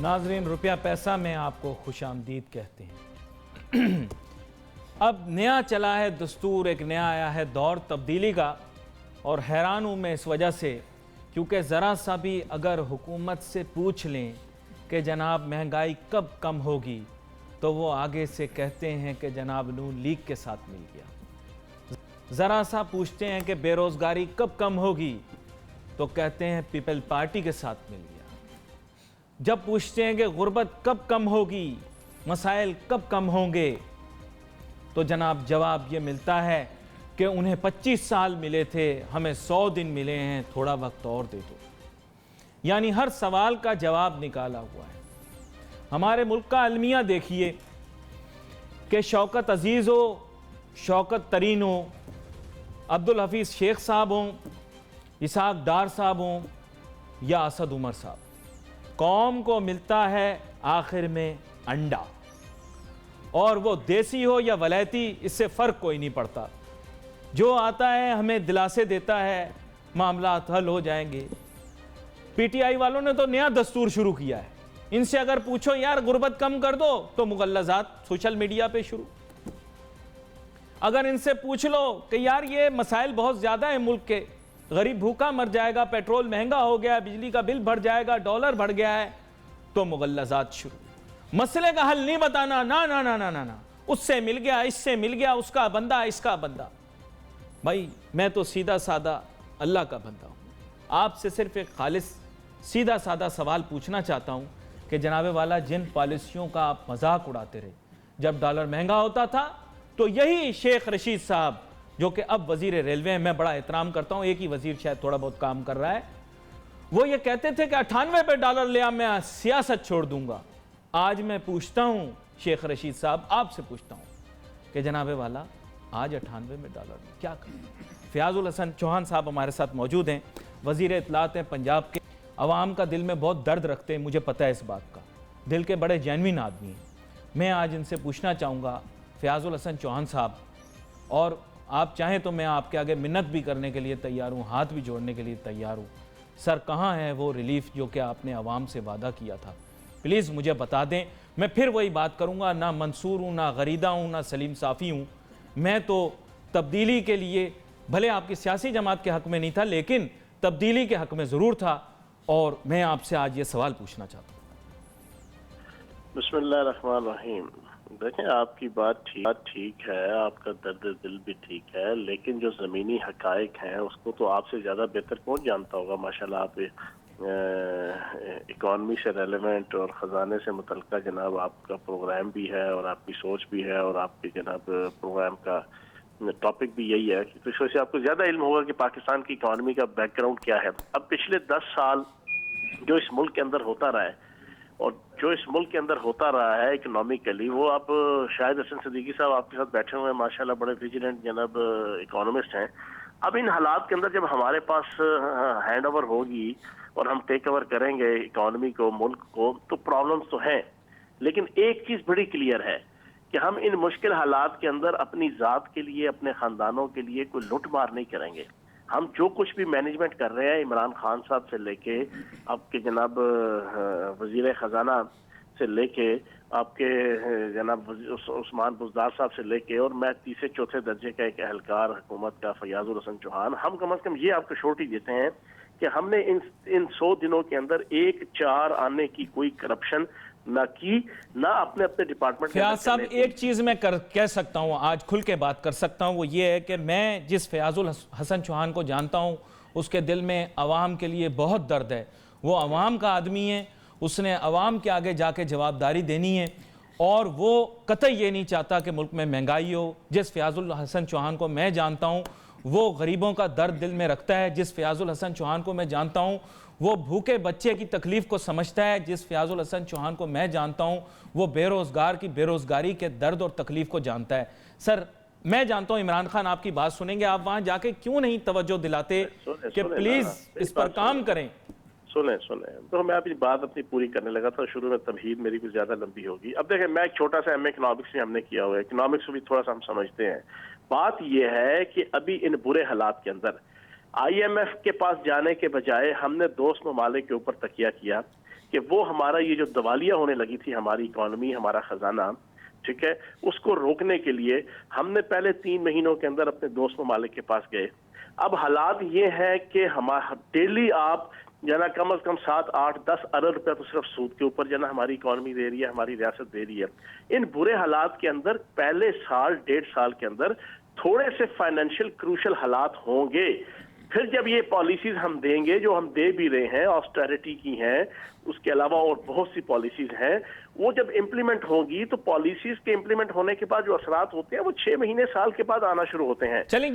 ناظرین، روپیہ پیسہ میں آپ کو خوش آمدید کہتے ہیں۔ اب نیا چلا ہے دستور، ایک نیا آیا ہے دور تبدیلی کا، اور حیران ہوں میں اس وجہ سے کیونکہ ذرا سا بھی اگر حکومت سے پوچھ لیں کہ جناب مہنگائی کب کم ہوگی تو وہ آگے سے کہتے ہیں کہ جناب نون لیگ کے ساتھ مل گیا۔ ذرا سا پوچھتے ہیں کہ بے روزگاری کب کم ہوگی تو کہتے ہیں پیپل پارٹی کے ساتھ مل گیا۔ جب پوچھتے ہیں کہ غربت کب کم ہوگی، مسائل کب کم ہوں گے، تو جناب جواب یہ ملتا ہے کہ انہیں 25 سال ملے تھے، ہمیں 100 دن ملے ہیں، تھوڑا وقت اور دے دو۔ یعنی ہر سوال کا جواب نکالا ہوا ہے۔ ہمارے ملک کا المیہ دیکھیے کہ شوکت عزیز ہو، شوکت ترین ہو، عبدالحفیظ شیخ صاحب ہوں، اسحاق ڈار صاحب ہوں یا اسد عمر صاحب، قوم کو ملتا ہے آخر میں انڈا، اور وہ دیسی ہو یا ولایتی اس سے فرق کوئی نہیں پڑتا۔ جو آتا ہے ہمیں دلاسے دیتا ہے معاملات حل ہو جائیں گے۔ پی ٹی آئی والوں نے تو نیا دستور شروع کیا ہے، ان سے اگر پوچھو یار غربت کم کر دو تو مغلظات سوشل میڈیا پہ شروع۔ اگر ان سے پوچھ لو کہ یار یہ مسائل بہت زیادہ ہیں ملک کے، غریب بھوکا مر جائے گا، پیٹرول مہنگا ہو گیا ہے، بجلی کا بل بڑھ جائے گا، ڈالر بڑھ گیا ہے، تو مغلظات شروع۔ مسئلے کا حل نہیں بتانا، نا نا نا نا نا، اس سے مل گیا، اس سے مل گیا، اس کا بندہ، اس کا بندہ۔ بھائی میں تو سیدھا سادہ اللہ کا بندہ ہوں، آپ سے صرف ایک خالص سیدھا سادہ سوال پوچھنا چاہتا ہوں کہ جناب والا جن پالیسیوں کا آپ مذاق اڑاتے رہے، جب ڈالر مہنگا ہوتا تھا تو یہی شیخ رشید صاحب جو کہ اب وزیر ریلوے ہیں، میں بڑا احترام کرتا ہوں، ایک ہی وزیر شاید تھوڑا بہت کام کر رہا ہے، وہ یہ کہتے تھے کہ 98 پہ ڈالر لیا میں سیاست چھوڑ دوں گا۔ آج میں پوچھتا ہوں شیخ رشید صاحب، آپ سے پوچھتا ہوں کہ جناب والا آج 98 میں ڈالر میں کیا کریں؟ فیاض الحسن چوہان صاحب ہمارے ساتھ موجود ہیں، وزیر اطلاعات ہیں پنجاب کے، عوام کا دل میں بہت درد رکھتے ہیں، مجھے پتہ ہے اس بات کا، دل کے بڑے جینوین آدمی ہیں۔ میں آج ان سے پوچھنا چاہوں گا فیاض الحسن چوہان صاحب، اور آپ چاہیں تو میں آپ کے آگے منت بھی کرنے کے لیے تیار ہوں، ہاتھ بھی جوڑنے کے لیے تیار ہوں، سر کہاں ہے وہ ریلیف جو کہ آپ نے عوام سے وعدہ کیا تھا؟ پلیز مجھے بتا دیں۔ میں پھر وہی بات کروں گا، نہ منصور ہوں، نہ غریدہ ہوں، نہ سلیم صافی ہوں، میں تو تبدیلی کے لیے، بھلے آپ کی سیاسی جماعت کے حق میں نہیں تھا لیکن تبدیلی کے حق میں ضرور تھا، اور میں آپ سے آج یہ سوال پوچھنا چاہتا ہوں۔ بسم اللہ الرحمن الرحیم۔ دیکھیں آپ کی بات ٹھیک ہے، آپ کا درد دل بھی ٹھیک ہے، لیکن جو زمینی حقائق ہیں اس کو تو آپ سے زیادہ بہتر کون جانتا ہوگا؟ ماشاءاللہ آپ اکانومی سے ریلیونٹ اور خزانے سے متعلقہ جناب آپ کا پروگرام بھی ہے، اور آپ کی سوچ بھی ہے، اور آپ کے جناب پروگرام کا ٹاپک بھی یہی ہے کہ اس وجہ سے آپ کو زیادہ علم ہوگا کہ پاکستان کی اکانومی کا بیک گراؤنڈ کیا ہے۔ اب پچھلے 10 سال جو اس ملک کے اندر ہوتا رہا ہے، اور جو اس ملک کے اندر ہوتا رہا ہے اکنامکلی، وہ آپ شاہد حسن صدیقی صاحب آپ کے ساتھ بیٹھے ہوئے ہیں، ماشاءاللہ بڑے ویجیلنٹ جناب اکانومسٹ ہیں۔ اب ان حالات کے اندر جب ہمارے پاس ہینڈ اوور ہوگی اور ہم ٹیک اوور کریں گے اکانومی کو، ملک کو، تو پرابلمز تو ہیں، لیکن ایک چیز بڑی کلیئر ہے کہ ہم ان مشکل حالات کے اندر اپنی ذات کے لیے، اپنے خاندانوں کے لیے کوئی لوٹ مار نہیں کریں گے۔ ہم جو کچھ بھی مینجمنٹ کر رہے ہیں، عمران خان صاحب سے لے کے آپ کے جناب وزیر خزانہ سے لے کے آپ کے جناب عثمان بزدار صاحب سے لے کے، اور میں تیسرے چوتھے درجے کا ایک اہلکار حکومت کا فیاض الحسن چوہان، ہم کم از کم یہ آپ کو شورٹی دیتے ہیں کہ ہم نے ان 100 دنوں کے اندر 1-4 آنے کی کوئی کرپشن نہ کی، نہ اپنے ڈپارٹمنٹ۔ فیاض صاحب ایک چیز میں کہہ سکتا ہوں، آج کھل کے بات کر سکتا ہوں، وہ یہ ہے کہ میں جس فیاض الحسن چوہان کو جانتا ہوں اس کے دل میں عوام کے لیے بہت درد ہے، وہ عوام کا آدمی ہے، اس نے عوام کے آگے جا کے جوابداری دینی ہے، اور وہ قطعی یہ نہیں چاہتا کہ ملک میں مہنگائی ہو۔ جس فیاض الحسن چوہان کو میں جانتا ہوں وہ غریبوں کا درد دل میں رکھتا ہے، جس فیاض الحسن چوہان کو میں جانتا ہوں وہ بھوکے بچے کی تکلیف کو سمجھتا ہے، جس فیاض الحسن چوہان کو میں جانتا ہوں وہ بے روزگار کی بے روزگاری کے درد اور تکلیف کو جانتا ہے۔ سر میں جانتا ہوں عمران خان آپ کی بات سنیں گے، آپ وہاں جا کے کیوں نہیں توجہ دلاتے کہ پلیز اس پر کام کریں؟ سنیں تو میں اپنی بات پوری کرنے لگا تھا، شروع میں تمہید میری کچھ زیادہ لمبی ہوگی۔ اب دیکھیں میں ایک چھوٹا سا ایم اے اکنامکس میں ہم نے کیا ہوا ہے، اکنامکس کو بھی تھوڑا سا ہم سمجھتے ہیں۔ بات یہ ہے کہ ابھی ان برے حالات کے اندر آئی ایم ایف کے پاس جانے کے بجائے ہم نے دوست ممالک کے اوپر تکیہ کیا کہ وہ ہمارا یہ جو دیوالیہ ہونے لگی تھی ہماری اکانومی، ہمارا خزانہ، ٹھیک ہے، اس کو روکنے کے لیے ہم نے پہلے 3 مہینوں کے اندر اپنے دوست ممالک کے پاس گئے. اب حالات یہ ہے کہ ڈیلی آپ جانا کم از کم 7, 8, 10 ارب روپے تو صرف سود کے اوپر جانا ہماری اکانومی دے رہی ہے، ہماری ریاست دے رہی ہے. ان برے حالات کے اندر پہلے سال 1.5 سال کے اندر تھوڑے سے فائنینشیل کروشل حالات ہوں گے. پھر جب یہ پالیسیز ہم دیں گے جو ہم دے بھی رہے ہیں، آسٹیرٹی کی ہیں، اس کے علاوہ اور بہت سی پالیسیز ہیں، وہ جب امپلیمنٹ ہوگی تو پالیسیز کے امپلیمنٹ ہونے کے بعد جو اثرات ہوتے ہیں وہ 6 مہینے سال کے بعد آنا شروع ہوتے ہیں. چلیں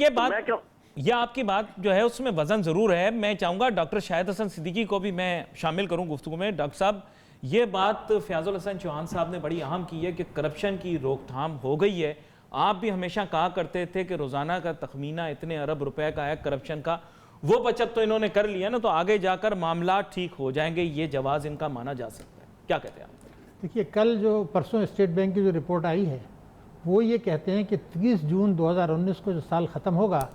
یہ آپ کی بات جو ہے اس میں وزن ضرور ہے. میں چاہوں گا ڈاکٹر شاہد حسن صدیقی کو بھی میں شامل کروں گفتگو میں. ڈاکٹر صاحب، یہ بات فیاض الحسن چوہان صاحب نے بڑی اہم کی ہے کہ کرپشن کی روک تھام ہو گئی ہے. آپ بھی ہمیشہ کہا کرتے تھے کہ روزانہ کا تخمینہ اتنے ارب روپے کا ہے کرپشن کا، وہ بچت تو انہوں نے کر لیا نا، تو آگے جا کر معاملات ٹھیک ہو جائیں گے، یہ جواز ان کا مانا جا سکتا ہے. کیا کہتے ہیں آپ؟ دیکھیے، کل جو پرسوں اسٹیٹ بینک کی جو رپورٹ آئی ہے وہ یہ کہتے ہیں کہ 30 جون 2019 کو جو سال ختم ہوگا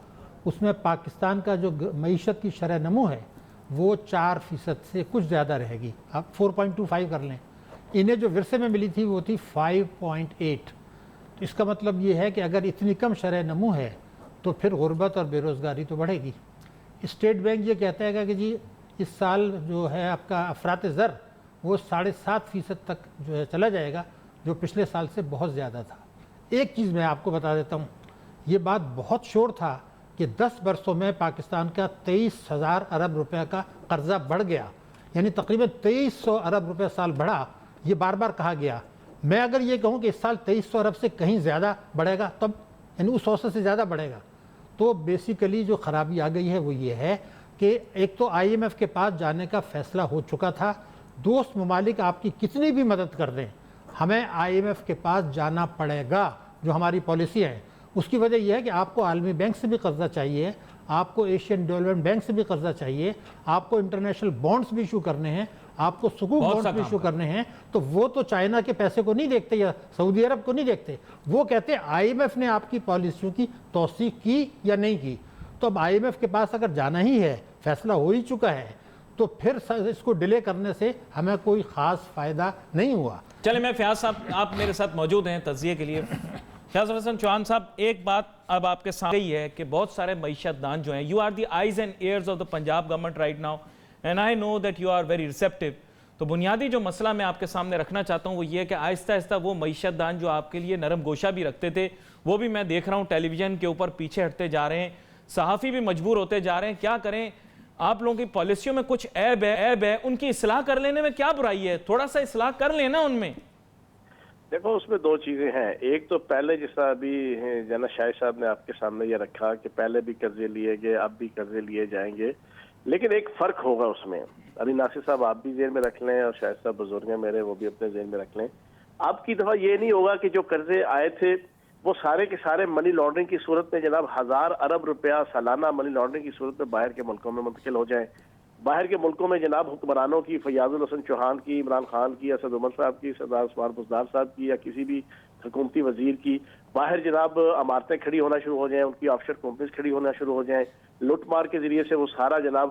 اس میں پاکستان کا جو معیشت کی شرح نمو ہے وہ 4% سے کچھ زیادہ رہے گی. آپ 4.25 کر لیں. انہیں جو ورثے میں ملی تھی وہ تھی 5.8. تو اس کا مطلب یہ ہے کہ اگر اتنی کم شرح نمو ہے تو پھر غربت اور بے روزگاری تو بڑھے گی. اسٹیٹ بینک یہ کہتا ہے کہ جی اس سال جو ہے آپ کا افراط زر وہ 7.5% تک جو ہے چلا جائے گا، جو پچھلے سال سے بہت زیادہ تھا. ایک چیز میں آپ کو بتا دیتا ہوں، یہ بات بہت شور تھا کہ 10 برسوں میں پاکستان کا 23,000 ارب روپے کا قرضہ بڑھ گیا، یعنی تقریباً 2300 ارب روپے سال بڑھا. یہ بار بار کہا گیا. میں اگر یہ کہوں کہ اس سال 2300 ارب سے کہیں زیادہ بڑھے گا، تب یعنی اس اوسط سے زیادہ بڑھے گا، تو بیسیکلی جو خرابی آ گئی ہے وہ یہ ہے کہ ایک تو آئی ایم ایف کے پاس جانے کا فیصلہ ہو چکا تھا. دوست ممالک آپ کی کتنی بھی مدد کر دیں، ہمیں آئی ایم ایف کے پاس جانا پڑے گا. جو ہماری پالیسی ہے اس کی وجہ یہ ہے کہ آپ کو عالمی بینک سے بھی قرضہ چاہیے، آپ کو ایشین ڈیولپمنٹ بینک سے بھی قرضہ چاہیے، آپ کو انٹرنیشنل بانڈز بھی ایشو کرنے ہیں، آپ کو سکوک بانڈز بھی ایشو کرنے ہیں. تو وہ تو چائنا کے پیسے کو نہیں دیکھتے یا سعودی عرب کو نہیں دیکھتے، وہ کہتے ہیں آئی ایم ایف نے آپ کی پالیسیوں کی توثیق کی یا نہیں کی. تو اب آئی ایم ایف کے پاس اگر جانا ہی ہے، فیصلہ ہو ہی چکا ہے، تو پھر اس کو ڈیلے کرنے سے ہمیں کوئی خاص فائدہ نہیں ہوا. چلیں، میں فیاض صاحب آپ میرے ساتھ موجود ہیں تجزیے کے لیے. فیاض الحسن چوہان صاحب، ایک بات اب آپ کے سامنے ہی ہے کہ بہت سارے معیشت دان جو ہیں، you are the eyes and ears of the Punjab government right now and I know that you are very receptive. تو بنیادی جو مسئلہ میں آپ کے سامنے رکھنا چاہتا ہوں وہ یہ ہے کہ آہستہ آہستہ وہ معیشت دان جو آپ کے لیے نرم گوشہ بھی رکھتے تھے، وہ بھی میں دیکھ رہا ہوں ٹیلی ویژن کے اوپر پیچھے ہٹتے جا رہے ہیں. صحافی بھی مجبور ہوتے جا رہے ہیں. کیا کریں؟ آپ لوگوں کی پالیسیوں میں کچھ عیب ہے، ان کی اصلاح کر لینے میں کیا برائی ہے؟ تھوڑا سا اصلاح کر لینا ان میں. دیکھو، اس میں 2 چیزیں ہیں. ایک تو پہلے جس طرح ابھی جناب شاہد صاحب نے آپ کے سامنے یہ رکھا کہ پہلے بھی قرضے لیے گئے، اب بھی قرضے لیے جائیں گے، لیکن ایک فرق ہوگا اس میں. ابھی ناصر صاحب آپ بھی ذہن میں رکھ لیں اور شاہد صاحب بزرگ ہیں میرے، وہ بھی اپنے ذہن میں رکھ لیں. اب کی دفعہ یہ نہیں ہوگا کہ جو قرضے آئے تھے وہ سارے کے سارے منی لانڈرنگ کی صورت میں جناب 1000 ارب روپیہ سالانہ منی لانڈرنگ کی صورت میں باہر کے ملکوں میں منتقل ہو جائیں. باہر کے ملکوں میں جناب حکمرانوں کی، فیاض الحسن چوہان کی، عمران خان کی، اسد عمر صاحب کی، سردار عثمان بزدار صاحب کی، یا کسی بھی حکومتی وزیر کی باہر جناب عمارتیں کھڑی ہونا شروع ہو جائیں، ان کی آف شور کمپنیز کھڑی ہونا شروع ہو جائیں، لوٹ مار کے ذریعے سے وہ سارا جناب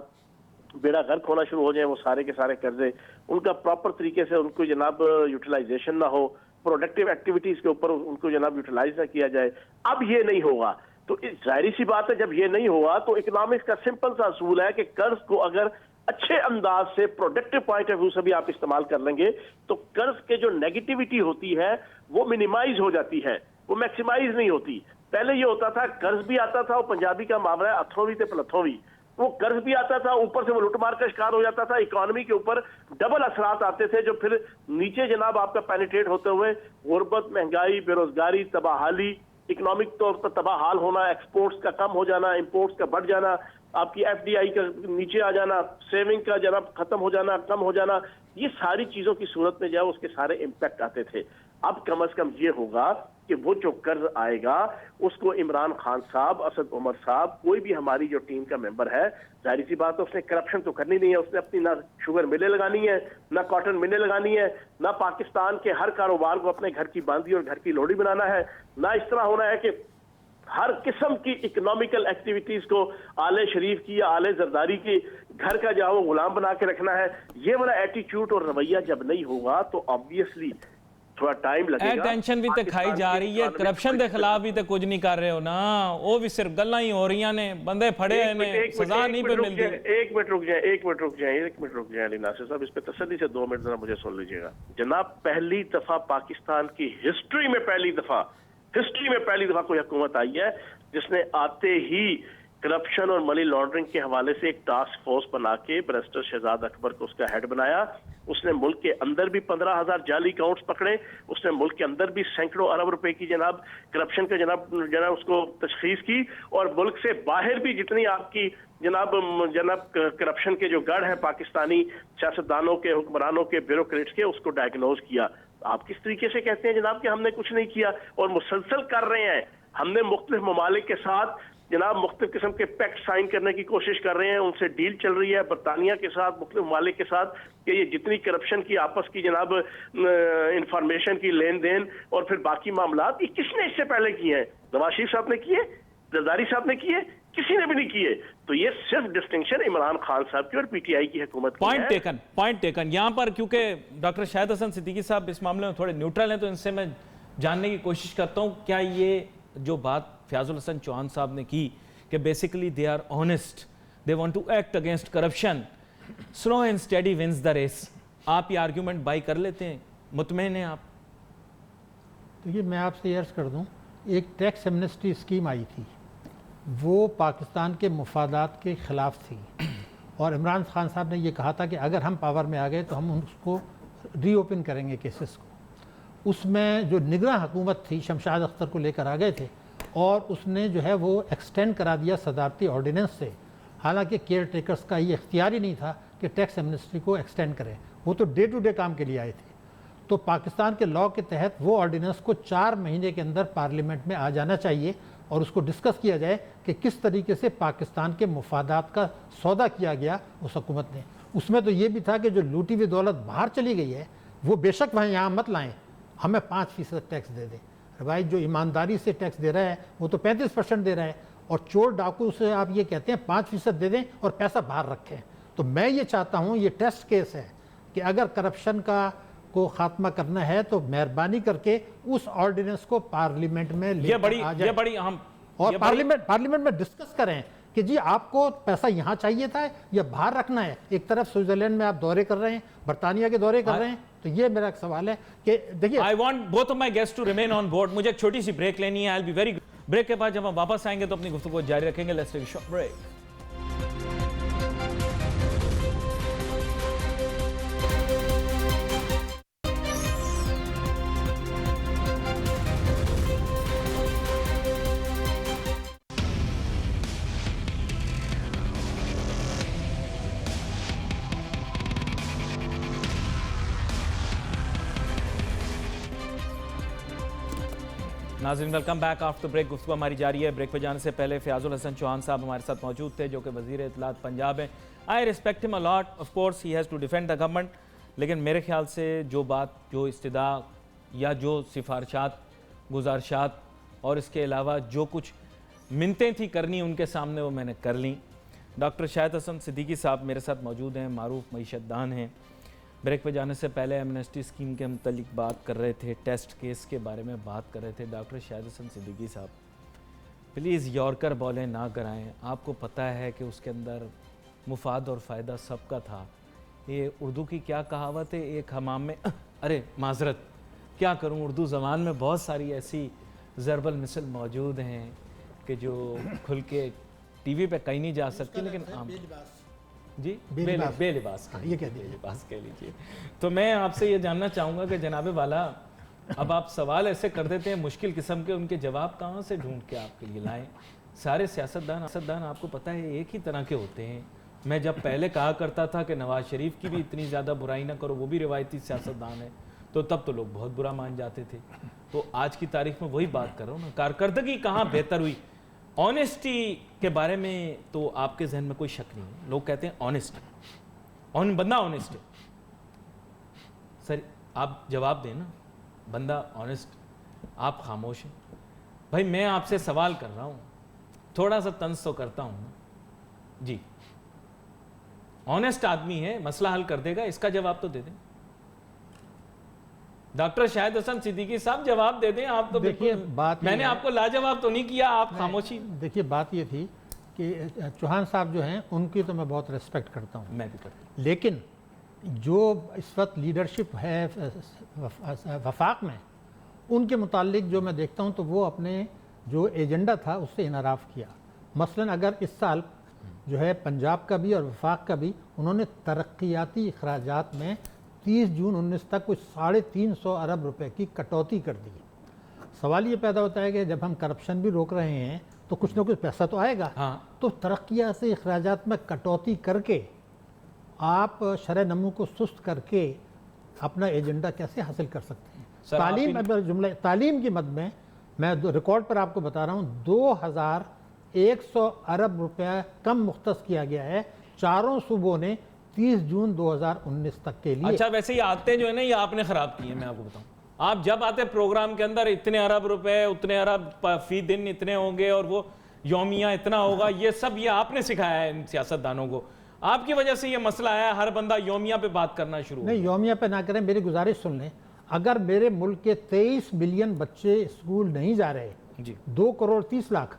بیڑا غرق ہونا شروع ہو جائیں، وہ سارے کے سارے قرضے ان کا پراپر طریقے سے ان کو جناب یوٹیلائزیشن نہ ہو، پروڈکٹیو ایکٹیویٹیز کے اوپر ان کو جناب یوٹیلائز نہ کیا جائے. اب یہ نہیں ہوگا. تو ظاہری سی بات ہے جب یہ نہیں ہوا تو اکنامکس کا سمپل سا اصول ہے کہ قرض کو اگر اچھے انداز سے پروڈکٹیو پوائنٹ آف ویو سے بھی آپ استعمال کر لیں گے تو قرض کے جو نیگیٹیوٹی ہوتی ہے وہ منیمائز ہو جاتی ہے، وہ میکسیمائز نہیں ہوتی. پہلے یہ ہوتا تھا قرض بھی آتا تھا، وہ پنجابی کا معاملہ ہے اتھوں بھی تے پلتھوں بھی، وہ قرض بھی آتا تھا، اوپر سے وہ لوٹ مار کا شکار ہو جاتا تھا، اکانومی کے اوپر ڈبل اثرات آتے تھے جو پھر نیچے جناب آپ کا پینیٹریٹ ہوتے ہوئے غربت، مہنگائی، بے روزگاری، تباہالی، اکنامک طور پر تباہ حال ہونا، ایکسپورٹس کا کم ہو جانا، امپورٹس کا بڑھ جانا، آپ کی ایف ڈی آئی کا نیچے آ جانا، سیونگ کا جناب ختم ہو جانا، کم ہو جانا، یہ ساری چیزوں کی صورت میں جو اس کے سارے امپیکٹ آتے تھے. اب کم از کم یہ ہوگا کہ وہ جو قرض آئے گا اس کو عمران خان صاحب، اسد عمر صاحب، کوئی بھی ہماری جو ٹیم کا ممبر ہے، ظاہری سی بات ہے اس نے کرپشن تو کرنی نہیں ہے، اس نے اپنی نہ شوگر ملیں لگانی ہے، نہ کاٹن ملیں لگانی ہے، نہ پاکستان کے ہر کاروبار کو اپنے گھر کی باندھی اور گھر کی لوڑی بنانا ہے، نہ اس طرح ہونا ہے کہ ہر قسم کی اکنامیکل ایکٹیویٹیز کو آلے شریف کی یا آلے زرداری کی گھر کا جہاں وہ غلام بنا کے رکھنا ہے، یہ والا ایٹیٹیوڈ اور رویہ جب نہیں ہوگا تو آبویسلی تھوڑا ٹائم لگے گا. ٹینشن بھی تے کھائی جا رہی ہے، کرپشن دے خلاف بھی تے کچھ نہیں کر رہے ہو نا، وہ بھی صرف گلاں ہی ہو رہی نے، بندے پھڑے ہیں، سزا نہیں پہ ملتی. ایک منٹ رک جائیں علی ناصر صاحب، اس پہ تسلی سے 2 منٹ ذرا مجھے سن لیجیے گا جناب. پہلی دفعہ پاکستان کی ہسٹری میں پہلی دفعہ کوئی حکومت آئی ہے جس نے آتے ہی کرپشن اور منی لانڈرنگ کے حوالے سے ایک ٹاسک فورس بنا کے بیرسٹر شہزاد اکبر کو اس کا ہیڈ بنایا. اس نے ملک کے اندر بھی 15,000 جعلی اکاؤنٹس پکڑے، اس نے ملک کے اندر بھی سینکڑوں ارب روپے کی جناب کرپشن کا جناب اس کو تشخیص کی، اور ملک سے باہر بھی جتنی آپ کی جناب کرپشن کے جو گڑھ ہیں پاکستانی سیاستدانوں کے، حکمرانوں کے، بیوروکریٹس کے، اس کو ڈائگنوز کیا. آپ کس طریقے سے کہتے ہیں جناب کہ ہم نے کچھ نہیں کیا، اور مسلسل کر رہے ہیں. ہم نے مختلف ممالک کے ساتھ جناب مختلف قسم کے پیکٹ سائن کرنے کی کوشش کر رہے ہیں، ان سے ڈیل چل رہی ہے برطانیہ کے ساتھ، مختلف ممالک کے ساتھ، کہ یہ جتنی کرپشن کی آپس کی جناب انفارمیشن کی لین دین اور پھر باقی معاملات، یہ کس نے اس سے پہلے کیے ہیں؟ نواز شریف صاحب نے کیے، زرداری صاحب نے کیے، کسی نے بھی نہیں کیے. تو یہ صرف ڈسٹنکشن عمران خان صاحب کی اور پی ٹی آئی کی حکومت کی ہے. Point taken. یہاں پر کیونکہ ڈاکٹر شاہد حسن صدیقی صاحب اس معاملے میں تھوڑے نیوٹرل ہیں، تو ان سے میں جاننے کی کوشش کرتا ہوں کیا یہ جو بات فیاض الحسن چوہان صاحب نے کی کہ basically they are honest, they want to act against corruption, slow and steady wins the race, آپ یہ آرگیومنٹ بائی کر لیتے ہیں؟ مطمئن ہیں آپ؟ تو یہ میں آپ سے عرض کر دوں، ایک ٹیکس ایمنسٹی اسکیم آئی تھی، وہ پاکستان کے مفادات کے خلاف تھی، اور عمران خان صاحب نے یہ کہا تھا کہ اگر ہم پاور میں آ گئے تو ہم اس کو ری اوپن کریں گے کیسز کو. اس میں جو نگراں حکومت تھی شمشاد اختر کو لے کر آ گئے تھے، اور اس نے جو ہے وہ ایکسٹینڈ کرا دیا صدارتی آرڈیننس سے. حالانکہ کیئر ٹیکرز کا یہ اختیار ہی نہیں تھا کہ ٹیکس ایمنسٹی کو ایکسٹینڈ کرے، وہ تو ڈے ٹو ڈے کام کے لیے آئے تھے. تو پاکستان کے لاء کے تحت وہ آرڈیننس کو 4 مہینے کے اندر پارلیمنٹ میں آ جانا چاہیے، اور اس کو ڈسکس کیا جائے کہ کس طریقے سے پاکستان کے مفادات کا سودا کیا گیا اس حکومت نے. اس میں تو یہ بھی تھا کہ جو لوٹی ہوئی دولت باہر چلی گئی ہے وہ بے شک وہاں یہاں مت لائیں، ہمیں 5% ٹیکس دے دیں. بھائی جو ایمانداری سے ٹیکس دے رہا ہے وہ تو 35% دے رہا ہے، اور چور ڈاکو سے آپ یہ کہتے ہیں 5% دے دیں اور پیسہ باہر رکھیں. تو میں یہ چاہتا ہوں، یہ ٹیسٹ کیس ہے کہ اگر کرپشن کو خاتمہ کرنا ہے تو مہربانی کر کے اس آرڈیننس کو پارلیمنٹ میں لے کر آ جائے، بڑی اہم، اور پارلیمنٹ میں ڈسکس کریں کہ جی آپ کو پیسہ یہاں چاہیے تھا یا باہر رکھنا ہے. ایک طرف سوئٹزرلینڈ میں آپ دورے کر رہے ہیں، برطانیہ کے دورے کر رہے ہیں، تو یہ میرا ایک سوال ہے کہ دیکھیے I want both of my guests to remain on board. مجھے ایک چھوٹی سی بریک لینی ہے. I'll be very good. Break کے بعد جب ہم واپس آئیں گے تو اپنی گفتگو جاری رکھیں گے. Let's take a short break. ناظرین ویلکم بیک آفٹر بریک. گفتگو ہماری جاری ہے. بریک پہ جانے سے پہلے فیاض الحسن چوہان صاحب ہمارے ساتھ موجود تھے جو کہ وزیر اطلاعات پنجاب ہیں. I respect him a lot, of course he has to defend the government, لیکن میرے خیال سے جو بات، جو استدعا یا جو سفارشات، گزارشات اور اس کے علاوہ جو کچھ منتیں تھی کرنی ان کے سامنے وہ میں نے کر لیں. ڈاکٹر شاہد حسن صدیقی صاحب میرے ساتھ موجود ہیں، معروف معیشت دان ہیں. بریک پہ جانے سے پہلے ایمنسٹی اسکیم کے متعلق بات کر رہے تھے، ٹیسٹ کیس کے بارے میں بات کر رہے تھے. ڈاکٹر شاہد حسن صدیقی صاحب پلیز یارکر بولیں نہ کرائیں. آپ کو پتہ ہے کہ اس کے اندر مفاد اور فائدہ سب کا تھا. یہ اردو کی کیا کہاوت ہے، ایک حمام میں ارے معذرت کیا کروں، اردو زبان میں بہت ساری ایسی ضرب المثل موجود ہیں کہ جو کھل کے ٹی وی پہ کہیں نہیں جا سکتی، لیکن عام جی بے لباس کہہ لیجیے. تو میں آپ سے یہ جاننا چاہوں گا کہ جناب والا اب آپ سوال ایسے کر دیتے ہیں مشکل قسم کے، ان کے جواب کہاں سے ڈھونڈ کے آپ کے لیے لائیں؟ سارے سیاستدان آپ کو پتہ ہے ایک ہی طرح کے ہوتے ہیں. میں جب پہلے کہا کرتا تھا کہ نواز شریف کی بھی اتنی زیادہ برائی نہ کرو، وہ بھی روایتی سیاستدان ہے، تو تب تو لوگ بہت برا مان جاتے تھے. تو آج کی تاریخ میں وہی بات کر رہا ہوں نا، کارکردگی کہاں بہتر ہوئی. آنیسٹی کے بارے میں تو آپ کے ذہن میں کوئی شک نہیں ہے، لوگ کہتے ہیں آنیسٹ، بندہ آنیسٹ ہے. سر آپ جواب دیں نا، بندہ آنیسٹ، آپ خاموش ہیں. بھائی میں آپ سے سوال کر رہا ہوں, تھوڑا سا طنز تو کرتا ہوں جی. آنیسٹ آدمی ہے, مسئلہ حل کر دے گا, اس کا جواب تو دے دیں. ڈاکٹر شاہد حسن صدیقی صاحب جواب دے دیں. آپ تو دیکھیے بات میں نے آپ کو لاجواب تو نہیں کیا, آپ خاموشی. دیکھیے بات یہ تھی کہ چوہان صاحب جو ہیں ان کی تو میں بہت ریسپیکٹ کرتا ہوں, میں بھی کرتا ہوں. لیکن جو اس وقت لیڈرشپ ہے وفاق میں, ان کے متعلق جو میں دیکھتا ہوں تو وہ اپنے جو ایجنڈا تھا اس سے انحراف کیا. مثلا اگر اس سال جو ہے پنجاب کا بھی اور وفاق کا بھی انہوں نے ترقیاتی اخراجات میں 30 جون 19 تک کچھ 350 ارب روپے کی کٹوتی کر دی. سوال یہ پیدا ہوتا ہے کہ جب ہم کرپشن بھی روک رہے ہیں تو کچھ نہ کچھ پیسہ تو آئے گا. تو ترقیاتی اخراجات میں کٹوتی کر کے آپ شرح نمو کو سست کر کے اپنا ایجنڈا کیسے حاصل کر سکتے ہیں؟ تعلیم کی مد میں ریکارڈ پر آپ کو بتا رہا ہوں 2100 ارب روپے کم مختص کیا گیا ہے چاروں صوبوں نے 30 جون 2019 تک کے لیے. اچھا ویسے یہ آتے جو ہے نا, یہ آپ نے خراب کی ہے, میں آپ کو بتاؤں. آپ جب آتے پروگرام کے اندر اتنے ارب روپے, اتنے ارب فی دن اتنے ہوں گے, اور وہ یومیہ اتنا ہوگا, یہ سب یہ آپ نے سکھایا ہے ان سیاستدانوں کو. آپ کی وجہ سے یہ مسئلہ آیا, ہر بندہ یومیہ پہ بات کرنا شروع. نہیں, یومیہ پہ نہ کریں, میری گزارش سن لیں. اگر میرے ملک کے 23 ملین بچے اسکول نہیں جا رہے, 2 کروڑ 30 لاکھ,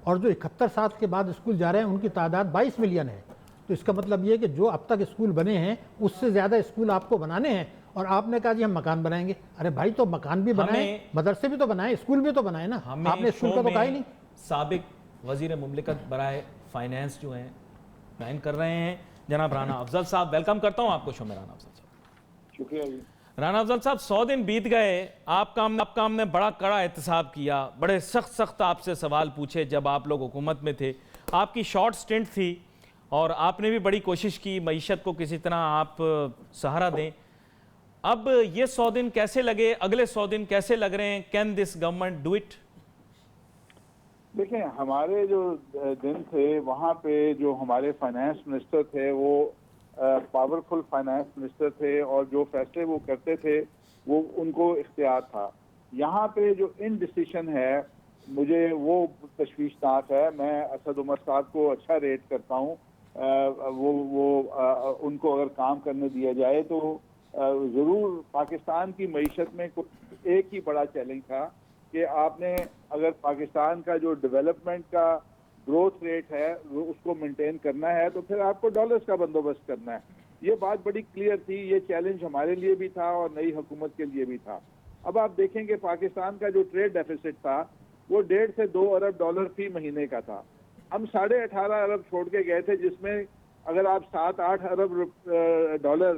اور جو 71 سال کے بعد اسکول جا رہے ہیں ان کی تعداد 22 ملین ہے, تو اس کا مطلب یہ کہ جو اب تک اسکول بنے ہیں اس سے زیادہ اسکول آپ کو بنانے ہیں. اور آپ نے کہا جی ہم مکان بنائیں گے. ارے بھائی تو مکان بھی بنائیں, مدرسے بھی تو بنائیں, اسکول بھی تو بنائیں نا. آپ نے اسکول کا تو کہا ہی نہیں. سابق وزیر مملکت برائے فائنانس جو ہیں بیان کر رہے ہیں جناب رانا افضل صاحب. ویلکم کرتا ہوں آپ کو شو میں رانا افضل صاحب. شکریہ جی. رانا افضل صاحب 100 دن بیت گئے, آپ کا ہم نے بڑا کڑا احتساب کیا, بڑے سخت آپ سے سوال پوچھے جب آپ لوگ حکومت میں تھے. آپ کی شارٹ سٹنٹ تھی اور آپ نے بھی بڑی کوشش کی معیشت کو کسی طرح آپ سہارا دیں. اب یہ 100 دن کیسے لگے, اگلے 100 دن کیسے لگ رہے ہیں؟ Can this government do it? دیکھیں ہمارے جو دن تھے وہاں پہ جو ہمارے فائنانس منسٹر تھے وہ پاورفل فائنانس منسٹر تھے, اور جو فیصلے وہ کرتے تھے وہ ان کو اختیار تھا. یہاں پہ جو انڈیسیشن ہے مجھے وہ تشویشناک ہے. میں اسد عمر صاحب کو اچھا ریٹ کرتا ہوں, وہ ان کو اگر کام کرنے دیا جائے تو ضرور. پاکستان کی معیشت میں ایک ہی بڑا چیلنج تھا کہ آپ نے اگر پاکستان کا جو ڈیولپمنٹ کا گروتھ ریٹ ہے اس کو مینٹین کرنا ہے تو پھر آپ کو ڈالرز کا بندوبست کرنا ہے. یہ بات بڑی کلیئر تھی. یہ چیلنج ہمارے لیے بھی تھا اور نئی حکومت کے لیے بھی تھا. اب آپ دیکھیں کہ پاکستان کا جو ٹریڈ ڈیفیسٹ تھا وہ 1.5 سے 2 ارب ڈالر فی مہینے کا تھا. ہم 18.5 ارب چھوڑ کے گئے تھے, جس میں اگر آپ 7-8 ارب ڈالر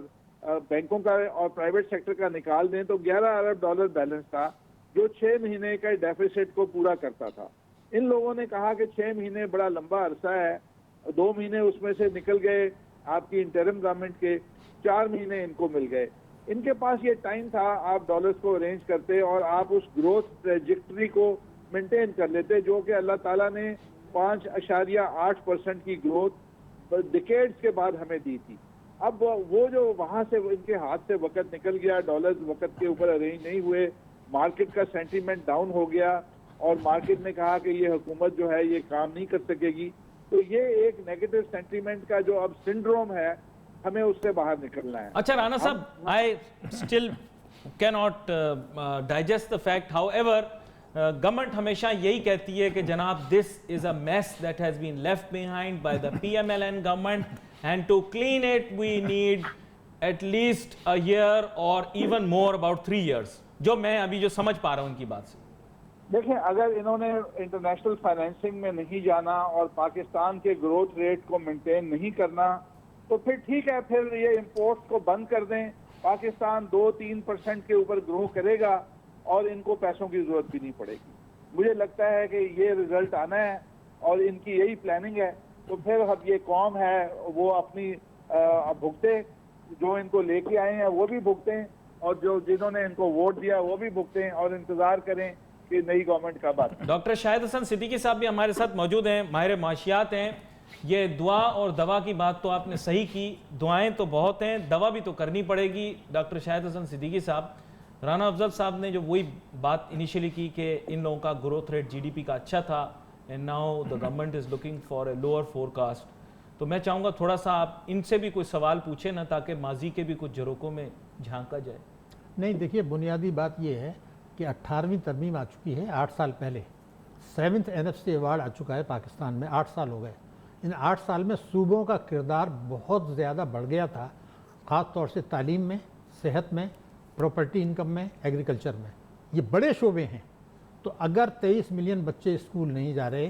بینکوں کا اور پرائیویٹ سیکٹر کا نکال دیں تو 11 ارب ڈالر بیلنس تھا جو 6 مہینے کا ڈیفیسٹ کو پورا کرتا تھا. ان لوگوں نے کہا کہ 6 مہینے بڑا لمبا عرصہ ہے, 2 مہینے اس میں سے نکل گئے آپ کی انٹرم گورنمنٹ کے, 4 مہینے ان کو مل گئے. ان کے پاس یہ ٹائم تھا, آپ ڈالرز کو ارینج کرتے اور آپ اس گروتھ ٹریجیکٹری کو مینٹین کر لیتے جو کہ اللہ تعالیٰ نے 5.8% کی گروتھ ڈیکیڈز کے بعد ہمیں دی تھی. اب وہ جو وہاں سے ان کے ہاتھ سے وقت نکل گیا, ڈالرز وقت کے اوپر ارینج نہیں ہوئے, مارکیٹ کا سینٹیمنٹ ڈاؤن ہو گیا اور مارکیٹ نے کہا کہ یہ حکومت جو ہے یہ کام نہیں کر سکے گی. تو یہ ایک نیگیٹو سینٹیمنٹ کا جو اب سنڈروم ہے ہمیں اس سے باہر نکلنا ہے. اچھا رانا صاحب, I still cannot digest the fact. However, government ہمیشہ یہی کہتی ہے کہ جناب this is a mess that has been left behind by the PMLN government and to clean it we need at least a year or even more about 3 years. جو میں ابھی جو سمجھ پا رہا ہوں ان کی بات سے. دیکھیں اگر انہوں نے انٹرنیشنل فائنینسنگ میں نہیں جانا اور پاکستان کے گروتھ ریٹ کو مینٹین نہیں کرنا تو پھر ٹھیک ہے, پھر یہ امپورٹس کو بند کر دیں, پاکستان 2-3% کے اوپر گرو کرے گا اور ان کو پیسوں کی ضرورت بھی نہیں پڑے گی. مجھے لگتا ہے کہ یہ رزلٹ آنا ہے اور ان کی یہی پلاننگ ہے. تو پھر اب یہ قوم ہے وہ اپنی بھگتے, جو ان کو لے کے آئے ہیں وہ بھی بھگتیں اور جو جنہوں نے ان کو ووٹ دیا وہ بھی بھگتیں, اور انتظار کریں کہ نئی گورنمنٹ کب آتی ہے. ڈاکٹر شاہد حسن صدیقی صاحب بھی ہمارے ساتھ موجود ہیں, ماہر معاشیات ہیں. یہ دعا اور دوا کی بات تو آپ نے صحیح کی, دعائیں تو بہت ہیں, دوا بھی تو کرنی پڑے گی. ڈاکٹر شاہد حسن صدیقی صاحب رانا افضل صاحب نے جو وہی بات انیشلی کی کہ ان لوگوں کا growth rate G D P کا اچھا تھا and now the government is looking for a lower forecast. تو میں چاہوں گا تھوڑا سا آپ ان سے بھی کوئی سوال پوچھیں نا تاکہ ماضی کے بھی کچھ جھروکوں میں جھانکا جائے. نہیں دیکھیے، بنیادی بات یہ ہے کہ 18ویں ترمیم آ چکی ہے 8 سال پہلے. 7th NFC ایوارڈ آ چکا ہے پاکستان میں، 8 سال ہو گئے. ان 8 سال میں صوبوں کا کردار بہت زیادہ بڑھ گیا تھا، خاص طور سے تعلیم میں، صحت میں، پراپرٹی انکم میں، ایگریکلچر میں. یہ بڑے شعبے ہیں. تو اگر 23 ملین بچے اسکول نہیں جا رہے،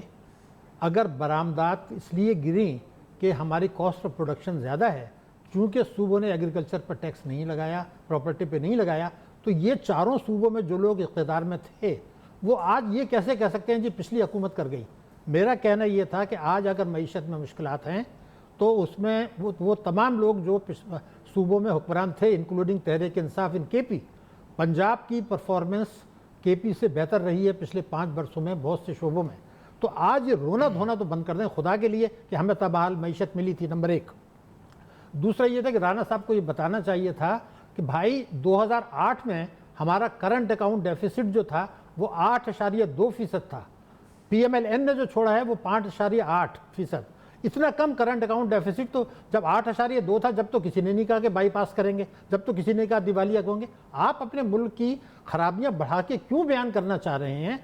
اگر برآمدات اس لیے گریں کہ ہماری کاسٹ آف پروڈکشن زیادہ ہے چونکہ صوبوں نے ایگریکلچر پر ٹیکس نہیں لگایا، پراپرٹی پہ نہیں لگایا، تو یہ چاروں صوبوں میں جو لوگ اقتدار میں تھے وہ آج یہ کیسے کہہ سکتے ہیں جی پچھلی حکومت کر گئی. میرا کہنا یہ تھا کہ آج اگر معیشت میں مشکلات ہیں تو اس میں وہ تمام لوگ جو صوبوں میں حکمران تھے انکلوڈنگ تحریک انصاف ان کے پی، پنجاب کی پرفارمنس کے پی سے بہتر رہی ہے پچھلے 5 برسوں میں بہت سے شعبوں میں. تو آج یہ رونا دھونا تو بند کر دیں خدا کے لیے کہ ہمیں تابحال معیشت ملی تھی. نمبر 1. دوسرا یہ تھا کہ رانا صاحب کو یہ بتانا چاہیے تھا کہ بھائی 2008 میں ہمارا کرنٹ اکاؤنٹ ڈیفیسٹ جو تھا وہ 8.2% تھا. پی ایم ایل این نے جو چھوڑا ہے وہ 5.8%. اتنا کم کرنٹ اکاؤنٹ ڈیفیسٹ تو جب 8.2 تھا جب تو کسی نے نہیں کہا کہ بائی پاس کریں گے، جب تو کسی نے کہا دیوالیہ ہوں گے. آپ اپنے ملک کی خرابیاں بڑھا کے کیوں بیان کرنا چاہ رہے ہیں؟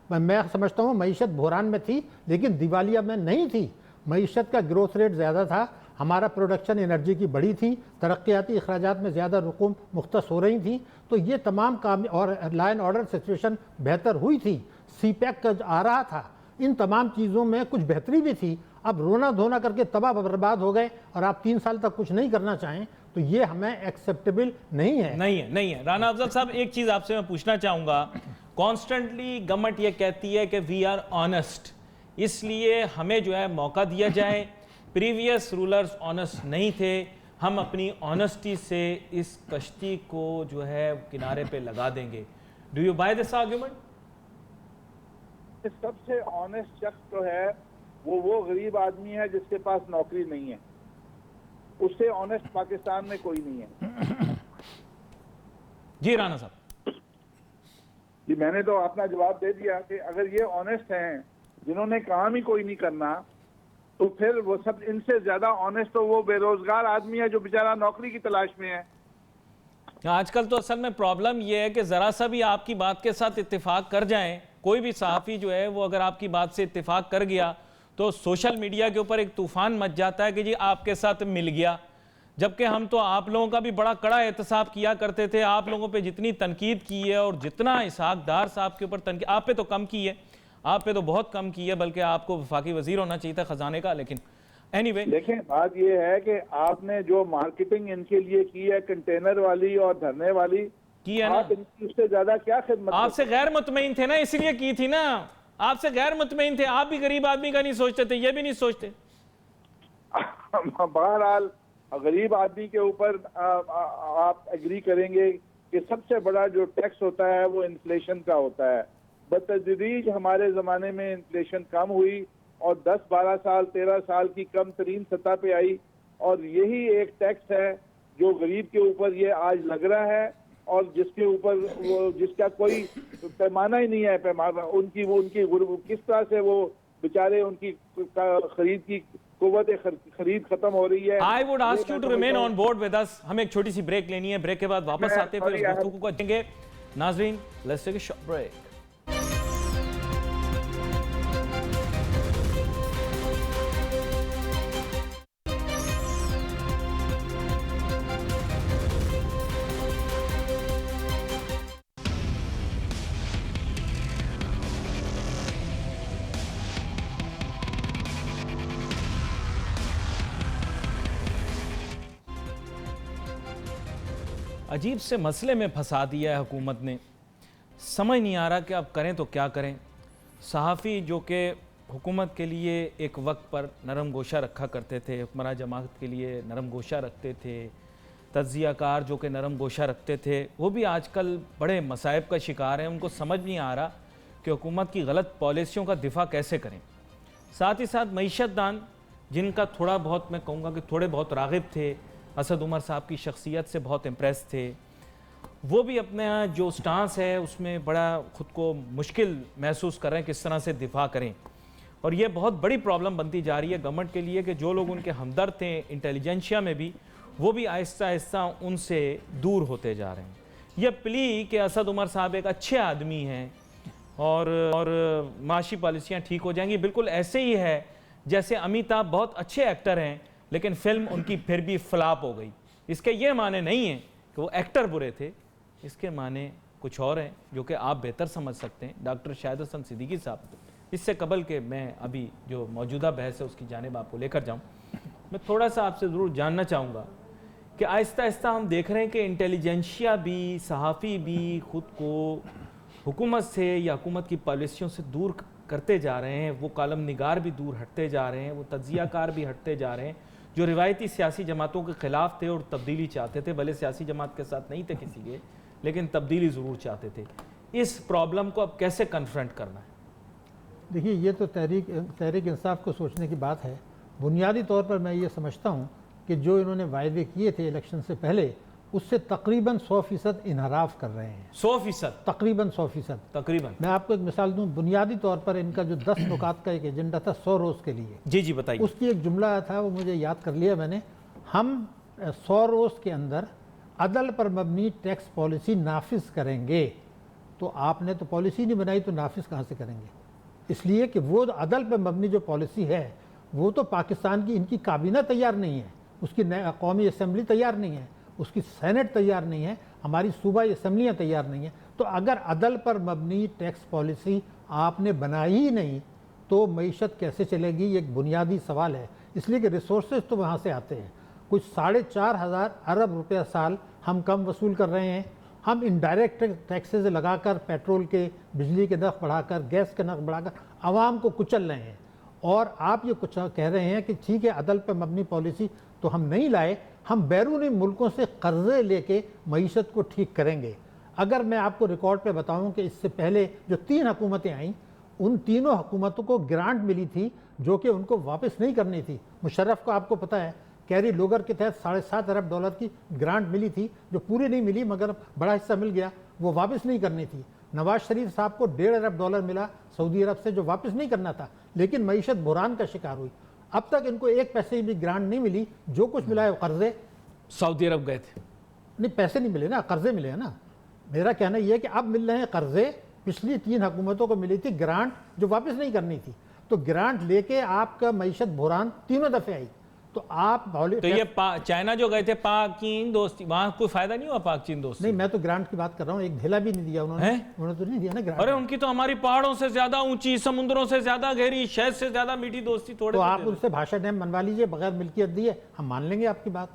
میں سمجھتا ہوں معیشت بحران میں تھی لیکن دیوالیہ میں نہیں تھی. معیشت کا گروتھ ریٹ زیادہ تھا، ہمارا پروڈکشن انرجی کی بڑی تھی، ترقیاتی اخراجات میں زیادہ رقوم مختص ہو رہی تھیں. تو یہ تمام کام اور لا اینڈ آرڈر سچویشن بہتر ہوئی تھی، سی پیک کا آ رہا تھا، ان تمام چیزوں میں کچھ بہتری بھی تھی. اب رونا دھونا کر کے تباہ برباد ہو گئے اور آپ 3 سال تک کچھ نہیں کرنا چاہیں تو یہ ہمیں ایکسیپٹیبل نہیں ہے. نہیں ہے. رانا افضل صاحب ایک چیز آپ سے میں پوچھنا چاہوں گا. کانسٹنٹلی گورنمنٹ یہ کہتی ہے کہ وی آر آنیسٹ، اس لیے ہمیں جو ہے موقع دیا جائے. پریویس رولرز آنیسٹ نہیں تھے، ہم اپنی آنیسٹی سے اس کشتی کو جو ہے کنارے پہ لگا دیں گے. Do you buy this argument? سب سے آنیسٹ شخص جو ہے وہ غریب آدمی ہے جس کے پاس نوکری نہیں ہے. اس سے آنیسٹ پاکستان میں کوئی نہیں ہے. جی رانا صاحب. جی میں نے تو اپنا جواب دے دیا کہ اگر یہ آنیسٹ ہیں جنہوں نے کام ہی کوئی نہیں کرنا تو پھر وہ سب ان سے زیادہ آنیسٹ تو وہ بے روزگار آدمی ہے جو بیچارہ نوکری کی تلاش میں ہے. آج کل تو اصل میں پرابلم یہ ہے کہ ذرا سا بھی آپ کی بات کے ساتھ اتفاق کر جائیں، کوئی بھی صحافی جو ہے وہ اگر آپ کی بات سے اتفاق کر گیا تو سوشل میڈیا کے اوپر ایک طوفان مچ جاتا ہے کہ جی آپ کے ساتھ مل گیا. جبکہ ہم تو آپ لوگوں کا بھی بڑا کڑا احتساب کیا کرتے تھے. آپ لوگوں پہ جتنی تنقید کی ہے اور جتنا اسحاق ڈار صاحب کے اوپر تنقید، آپ پہ تو کم کی ہے، آپ پہ تو بہت کم کی ہے، بلکہ آپ کو وفاقی وزیر ہونا چاہیے تھا خزانے کا. لیکن اینی وے دیکھیں بات یہ ہے کہ آپ نے جو مارکیٹنگ ان کے لیے کی ہے کنٹینر والی اور دھرنے والی کی ہے نا، آپ ان کی اس سے زیادہ کیا خدمت آپ سے غیر مطمئن تھے نا، اسی لیے کی تھی نا. آپ سے غیر مطمئن تھے، آپ بھی غریب آدمی کا نہیں سوچتے تھے، یہ بھی نہیں سوچتے. بہرحال غریب آدمی کے اوپر آپ ایگری کریں گے کہ سب سے بڑا جو ٹیکس ہوتا ہے وہ انفلیشن کا ہوتا ہے. بتدریج ہمارے زمانے میں انفلیشن کم ہوئی اور 10 12 سال 13 سال کی کم ترین سطح پہ آئی، اور یہی ایک ٹیکس ہے جو غریب کے اوپر یہ آج لگ رہا ہے اور جس کے اوپر جس کا کوئی پیمانہ ہی نہیں ہے. پیمانہ ان کی کس طرح سے وہ بیچارے ان کی خرید کی قوت خرید ختم ہو رہی ہے. I would ask you to remain on board with us. ہمیں ایک چھوٹی سی بریک لینی ہے، بریک کے بعد واپس آتے ہیں پھر اس گفتگو کو کریں گے. ناظرین let's take a short break. عجیب سے مسئلے میں پھنسا دیا ہے حکومت نے، سمجھ نہیں آ رہا کہ اب کریں تو کیا کریں. صحافی جو کہ حکومت کے لیے ایک وقت پر نرم گوشہ رکھا کرتے تھے، حکمراں جماعت کے لیے نرم گوشہ رکھتے تھے، تجزیہ کار جو کہ نرم گوشہ رکھتے تھے، وہ بھی آج کل بڑے مصائب کا شکار ہیں. ان کو سمجھ نہیں آ رہا کہ حکومت کی غلط پالیسیوں کا دفاع کیسے کریں. ساتھ ہی ساتھ معیشت دان جن کا تھوڑا بہت میں کہوں گا کہ تھوڑے بہت راغب تھے، اسد عمر صاحب کی شخصیت سے بہت امپریس تھے، وہ بھی اپنے جو سٹانس ہے اس میں بڑا خود کو مشکل محسوس کر رہے ہیں کس طرح سے دفاع کریں. اور یہ بہت بڑی پرابلم بنتی جا رہی ہے گورنمنٹ کے لیے کہ جو لوگ ان کے ہمدرد تھے انٹیلیجنشیا میں بھی, وہ بھی آہستہ آہستہ ان سے دور ہوتے جا رہے ہیں. یہ پلی کہ اسد عمر صاحب ایک اچھے آدمی ہیں اور معاشی پالیسیاں ٹھیک ہو جائیں گی, بالکل ایسے ہی ہے جیسے امیتابھ بہت اچھے ایکٹر ہیں لیکن فلم ان کی پھر بھی فلاپ ہو گئی. اس کے یہ معنی نہیں ہیں کہ وہ ایکٹر برے تھے, اس کے معنی کچھ اور ہیں جو کہ آپ بہتر سمجھ سکتے ہیں. ڈاکٹر شاہد حسن صدیقی صاحب, اس سے قبل کہ میں ابھی جو موجودہ بحث ہے اس کی جانب آپ کو لے کر جاؤں, میں تھوڑا سا آپ سے ضرور جاننا چاہوں گا کہ آہستہ آہستہ ہم دیکھ رہے ہیں کہ انٹیلیجنشیا بھی, صحافی بھی خود کو حکومت سے یا حکومت کی پالیسیوں سے دور کرتے جا رہے ہیں. وہ کالم نگار بھی دور ہٹتے جا رہے ہیں, وہ تجزیہ کار بھی ہٹتے جا رہے ہیں جو روایتی سیاسی جماعتوں کے خلاف تھے اور تبدیلی چاہتے تھے. بھلے سیاسی جماعت کے ساتھ نہیں تھے کسی کے, لیکن تبدیلی ضرور چاہتے تھے. اس پرابلم کو اب کیسے کنفرنٹ کرنا ہے؟ دیکھیے, یہ تو تحریک انصاف کو سوچنے کی بات ہے. بنیادی طور پر میں یہ سمجھتا ہوں کہ جو انہوں نے وعدے کیے تھے الیکشن سے پہلے, اس سے تقریباً 100% انحراف کر رہے ہیں. 100%؟ تقریباً 100%. تقریباً. میں آپ کو ایک مثال دوں. بنیادی طور پر ان کا جو 10 نکات کا ایک ایجنڈا تھا 100 روز کے لیے, جی بتائیے. اس کی ایک جملہ تھا, وہ مجھے یاد کر لیا میں نے. ہم 100 روز کے اندر عدل پر مبنی ٹیکس پالیسی نافذ کریں گے. تو آپ نے تو پالیسی نہیں بنائی تو نافذ کہاں سے کریں گے؟ اس لیے کہ وہ عدل پر مبنی جو پالیسی ہے وہ تو پاکستان کی ان کی کابینہ تیار نہیں ہے, اس کی قومی اسمبلی تیار نہیں ہے, اس کی سینٹ تیار نہیں ہے, ہماری صوبائی اسمبلیاں تیار نہیں ہیں. تو اگر عدل پر مبنی ٹیکس پالیسی آپ نے بنائی ہی نہیں تو معیشت کیسے چلے گی؟ یہ ایک بنیادی سوال ہے. اس لیے کہ ریسورسز تو وہاں سے آتے ہیں. کچھ 4,500 ارب روپیہ سال ہم کم وصول کر رہے ہیں. ہم انڈائریکٹ ٹیکسز لگا کر, پیٹرول کے, بجلی کے نرخ بڑھا کر, گیس کے نرخ بڑھا کر عوام کو کچل رہے ہیں. اور آپ یہ کچھ کہہ رہے ہیں کہ ٹھیک ہے عدل پر مبنی پالیسی تو ہم نہیں لائے, ہم بیرونی ملکوں سے قرضے لے کے معیشت کو ٹھیک کریں گے. اگر میں آپ کو ریکارڈ پہ بتاؤں کہ اس سے پہلے جو 3 حکومتیں آئیں, ان تینوں حکومتوں کو گرانٹ ملی تھی جو کہ ان کو واپس نہیں کرنی تھی. مشرف کو آپ کو پتہ ہے کیری لوگر کے تحت $7.5 ارب کی گرانٹ ملی تھی جو پوری نہیں ملی مگر بڑا حصہ مل گیا, وہ واپس نہیں کرنی تھی. نواز شریف صاحب کو $1.5 ارب ملا سعودی عرب سے جو واپس نہیں کرنا تھا, لیکن معیشت بحران کا شکار ہوئی. اب تک ان کو 1 پیسے بھی گرانٹ نہیں ملی, جو کچھ ملا ہے وہ قرضے. سعودی عرب گئے تھے؟ نہیں, پیسے نہیں ملے نا, قرضے ملے ہیں نا. میرا کہنا یہ ہے کہ اب مل رہے ہیں قرضے. پچھلی 3 حکومتوں کو ملی تھی گرانٹ جو واپس نہیں کرنی تھی, تو گرانٹ لے کے آپ کا معیشت بحران تینوں دفعے آئی. تو آپ تو یہ چائنا جو گئے تھے پاک چین دوستی, وہاں کوئی فائدہ نہیں ہوا پاک چین دوستی؟ نہیں, میں تو گرانٹ کی بات کر رہا ہوں, ایک ڈھیلا بھی نہیں دیا انہوں نے تو نہیں دیا نا گرانٹ. ارے ان کی تو ہماری پہاڑوں سے زیادہ اونچی, سمندروں سے زیادہ گہری, شہد سے زیادہ میٹھی دوستی. تھوڑے تو آپ ان سے بھاشا ڈیم بنوا لیجئے, بغیر ملکیت دیے, ہم مان لیں گے آپ کی بات.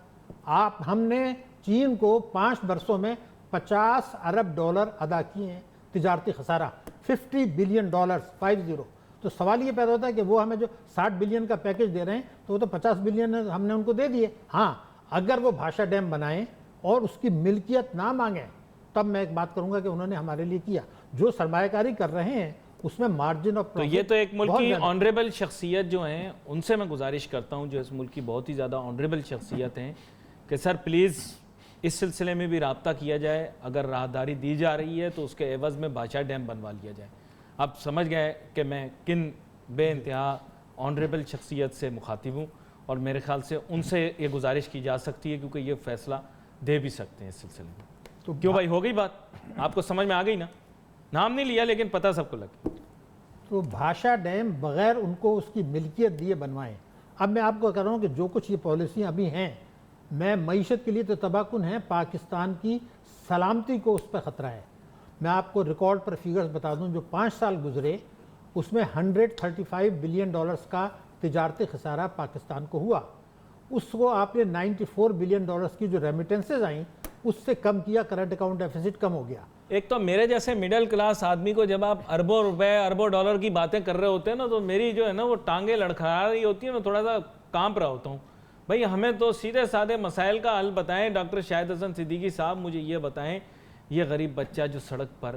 ہم نے چین کو 5 برسوں میں $50 ارب ادا کیے ہیں تجارتی خسارہ, $50 بلین, 50. تو سوال یہ پیدا ہوتا ہے کہ وہ ہمیں جو 60 بلین کا پیکج دے رہے ہیں تو وہ تو 50 بلین ہم نے ان کو دے دیے. ہاں, اگر وہ بھاشا ڈیم بنائیں اور اس کی ملکیت نہ مانگیں تب میں ایک بات کروں گا کہ انہوں نے ہمارے لیے کیا. جو سرمایہ کاری کر رہے ہیں اس میں مارجن آف پروفٹ. تو یہ تو ایک ملک کی آنریبل شخصیت جو ہیں ان سے میں گزارش کرتا ہوں, جو اس ملک کی بہت ہی زیادہ آنریبل شخصیت ہیں, کہ سر پلیز اس سلسلے میں بھی رابطہ کیا جائے. اگر راہداری دی جا رہی ہے تو اس کے عوض میں بھاشا ڈیم بنوا لیا جائے. آپ سمجھ گئے کہ میں کن بے انتہا آنریبل شخصیت سے مخاطب ہوں, اور میرے خیال سے ان سے یہ گزارش کی جا سکتی ہے کیونکہ یہ فیصلہ دے بھی سکتے ہیں اس سلسلے میں. تو کیوں بھائی, ہو گئی بات؟ آپ کو سمجھ میں آ گئی نا؟ نام نہیں لیا لیکن پتہ سب کو لگ. تو بھاشا ڈیم بغیر ان کو اس کی ملکیت دیے بنوائیں. اب میں آپ کو کہہ رہا ہوں کہ جو کچھ یہ پالیسیاں ابھی ہیں, میں معیشت کے لیے تو تباہ کن ہیں, پاکستان کی سلامتی کو اس پہ خطرہ ہے. میں آپ کو ریکارڈ پر فیگرز بتا دوں, جو 5 سال گزرے اس میں $135 بلین کا تجارتی خسارہ پاکستان کو ہوا. اس کو آپ نے $94 بلین کی جو ریمیٹنسز آئیں اس سے کم کیا, کرنٹ اکاؤنٹ ڈیفیسٹ کم ہو گیا. ایک تو میرے جیسے مڈل کلاس آدمی کو جب آپ اربوں روپے, اربوں ڈالر کی باتیں کر رہے ہوتے ہیں نا, تو میری جو ہے نا وہ ٹانگیں لڑکھڑا رہی ہوتی ہیں, میں تھوڑا سا کانپ رہا ہوتا ہوں. بھئی ہمیں تو سیدھے سادے مسائل کا حل بتائیں. ڈاکٹر شاہد حسن صدیقی صاحب مجھے یہ بتائیں, یہ غریب بچہ جو سڑک پر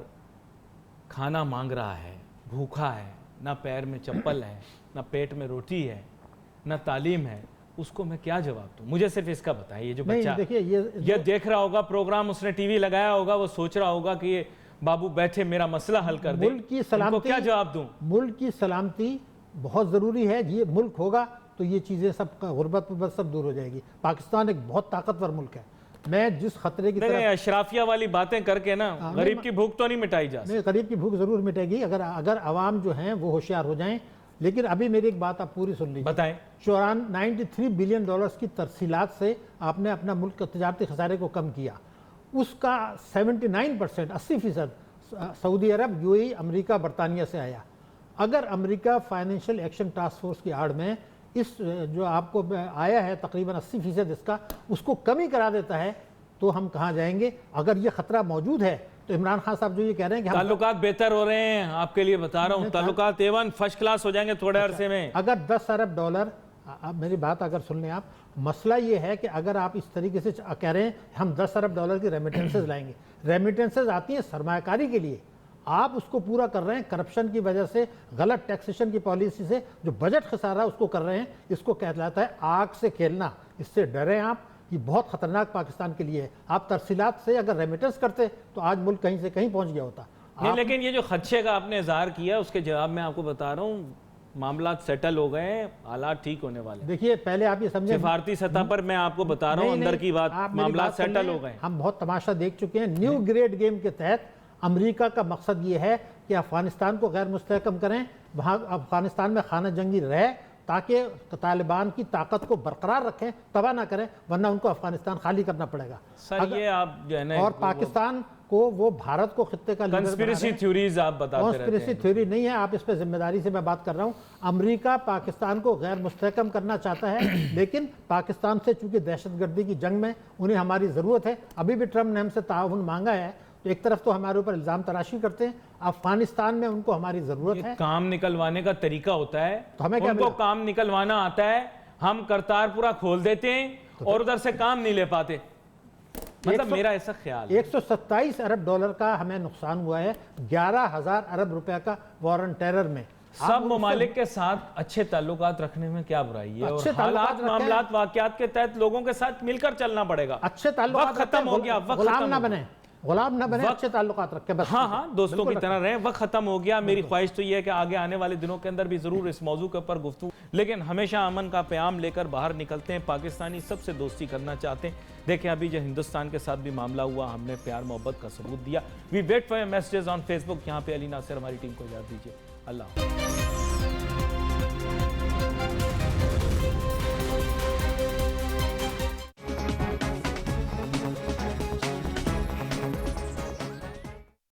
کھانا مانگ رہا ہے, بھوکا ہے, نہ پیر میں چپل ہے, نہ پیٹ میں روٹی ہے, نہ تعلیم ہے, اس کو میں کیا جواب دوں؟ مجھے صرف اس کا بتائیں. یہ جو نہیں بچہ دیکھیے یہ دیکھ رہا ہوگا پروگرام, اس نے ٹی وی لگایا ہوگا, وہ سوچ رہا ہوگا کہ یہ بابو بیٹھے میرا مسئلہ حل کر دے, ملک کی ان کو سلامتی, کیا جواب دوں؟ ملک کی سلامتی بہت ضروری ہے. یہ ملک ہوگا تو یہ چیزیں سب غربت سب دور ہو جائے گی. پاکستان ایک بہت طاقتور ملک ہے. میں جس خطرے کی طرف اشرافیہ والی باتیں کر کے نا غریب کی بھوک تو نہیں مٹائی جا سکتی. غریب کی بھوک ضرور مٹے گی اگر عوام جو ہیں وہ ہوشیار ہو جائیں. لیکن ابھی میری ایک بات آپ پوری سن لیجیے. بتائیں. 93 بلین ڈالرز کی ترسیلات سے آپ نے اپنا ملک کے تجارتی خسارے کو کم کیا. اس کا 79% 80% سعودی عرب, یو اے ای, امریکہ, برطانیہ سے آیا. اگر امریکہ فائنینشیل ایکشن ٹاسک فورس کی آڑ میں اس جو آپ کو آیا ہے تقریباً 80% اس کا, اس کو کمی کرا دیتا ہے تو ہم کہاں جائیں گے؟ اگر یہ خطرہ موجود ہے تو عمران خان صاحب جو یہ کہہ رہے ہیں کہ تعلقات بہتر ہو رہے ہیں, آپ کے لیے بتا رہا ہوں, تعلقات ایون فرسٹ کلاس ہو جائیں گے تھوڑے عرصے میں. اگر 10 ارب ڈالر, میری بات اگر سن لیں آپ, مسئلہ یہ ہے کہ اگر آپ اس طریقے سے کہہ رہے ہیں ہم 10 ارب ڈالر کی ریمیٹنسز لائیں گے. ریمیٹنسز آتی ہیں سرمایہ کاری کے لیے, آپ اس کو پورا کر رہے ہیں کرپشن کی وجہ سے, غلط ٹیکسیشن کی پالیسی سے جو بجٹ خسارہ اس کو کر رہے ہیں. اس کو کہلاتا ہے آگ سے کھیلنا. اس سے ڈریں آپ, یہ بہت خطرناک پاکستان کے لیے ہے. آپ ترسیلات سے اگر ریمیٹنس کرتے تو آج ملک کہیں سے کہیں پہنچ گیا ہوتا. لیکن یہ جو خدشے کا آپ نے اظہار کیا اس کے جواب میں آپ کو بتا رہا ہوں معاملات سیٹل ہو گئے ہیں, حالات ٹھیک ہونے والے. دیکھیے پہلے آپ یہ سمجھیں, سفارتی سطح پر میں آپ کو بتا رہا ہوں اندر کی بات, معاملات سیٹل ہو گئے. ہم بہت تماشا دیکھ چکے ہیں. نیو گریڈ گیم کے تحت امریکہ کا مقصد یہ ہے کہ افغانستان کو غیر مستحکم کریں, وہاں افغانستان میں خانہ جنگی رہے تاکہ طالبان کی طاقت کو برقرار رکھیں, تباہ نہ کریں, ورنہ ان کو افغانستان خالی کرنا پڑے گا. سر یہ آپ جو ہے نا, اور پاکستان کو وہ بھارت کو خطے کا لیڈر کنسپیریسی تھیوریز آپ بتاتے رہتے ہیں. کنسپیریسی تھیوری نہیں ہے, آپ اس پہ ذمہ داری سے میں بات کر رہا ہوں. امریکہ پاکستان کو غیر مستحکم کرنا چاہتا ہے, لیکن پاکستان سے چونکہ دہشت گردی کی جنگ میں انہیں ہماری ضرورت ہے. ابھی بھی ٹرمپ نے ہم سے تعاون مانگا ہے, تو ایک طرف تو ہمارے اوپر الزام تراشی کرتے ہیں, افغانستان میں ان کو ہماری ضرورت ہے. کام نکلوانے کا طریقہ ہوتا ہے, ہمیں کیا ان کو کام نکلوانا آتا ہے, ہم کرتار پورا کھول دیتے ہیں اور ادھر سے کام نہیں لے پاتے. مطلب میرا ایسا خیال ہے 127 ارب ڈالر کا ہمیں نقصان ہوا ہے, 11,000 ارب روپے کا وار آن ٹیرر میں. سب ممالک کے ساتھ اچھے تعلقات رکھنے میں کیا برائی ہے, اور حالات معاملات واقعات کے تحت لوگوں کے ساتھ مل کر چلنا پڑے گا. اچھے تعلقات وقت ختم ہو گیا, غلام نہ بنے, غلام نہ بنے, اچھے تعلقات رکھیں بس. ہاں دوستوں کی طرح رہیں. وقت ختم ہو گیا. میری خواہش تو یہ ہے کہ آگے آنے والے دنوں کے اندر بھی ضرور اس موضوع کے اوپر گفتگو, لیکن ہمیشہ امن کا پیام لے کر باہر نکلتے ہیں. پاکستانی سب سے دوستی کرنا چاہتے ہیں. دیکھیں ابھی جو ہندوستان کے ساتھ بھی معاملہ ہوا, ہم نے پیار محبت کا ثبوت دیا. We wait for your messages on Facebook. یہاں پہ علی ناصر ہماری ٹیم کو اجازت دیجیے. اللہ